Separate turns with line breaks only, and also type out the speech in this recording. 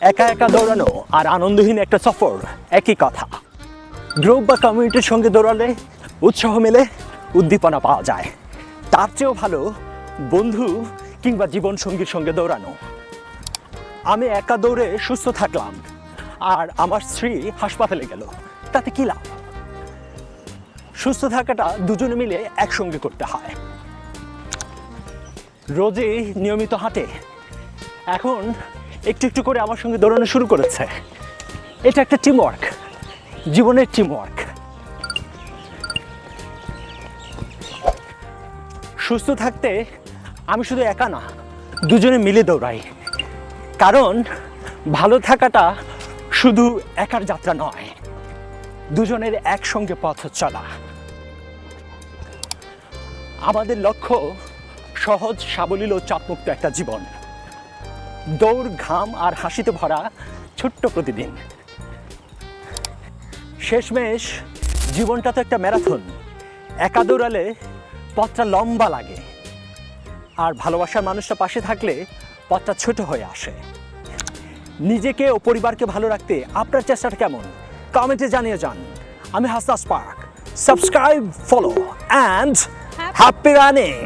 একা একা দৌড়ানো আর আনন্দহীন একটা সফর একই কথা। গ্রুপ বা কমিউনিটির সঙ্গে দৌড়ালে উৎসাহ মেলে, উদ্দীপনা পাওয়া যায়। তার চেয়েও ভালো বন্ধু কিংবা জীবনসঙ্গীর সঙ্গে দৌড়ানো। আমি একা দৌড়ে সুস্থ থাকলাম আর আমার স্ত্রী হাসপাতালে গেল, তাতে কি লাভ? সুস্থ থাকাটা দুজনে মিলে একসঙ্গে করতে হয়। রোজই নিয়মিত হাঁটে, এখন একটু একটু করে আমার সঙ্গে দৌড়ানো শুরু করেছে। এটা একটা টিমওয়ার্ক, জীবনের টিমওয়ার্ক। সুস্থ থাকতে আমি শুধু একা না, দুজনে মিলে দৌড়াই। কারণ ভালো থাকাটা শুধু একার যাত্রা নয়, দুজনের একসঙ্গে পথ চলা। আমাদের লক্ষ্য সহজ, সাবলীল ও চাপমুক্ত একটা জীবন। দৌড়, ঘাম আর হাসিতে ভরা ছোট্ট প্রতিদিন। শেষমেশ জীবনটা তো একটা ম্যারাথন। একা দৌড়ালে পথটা লম্বা লাগে, আর ভালোবাসার মানুষটা পাশে থাকলে পথটা ছোট হয়ে আসে। নিজেকে ও পরিবারকে ভালো রাখতে আপনার চেষ্টাটা কেমন? কমেন্টে জানিয়ে যান। আমি Hasnat spark. Subscribe, follow and happy running.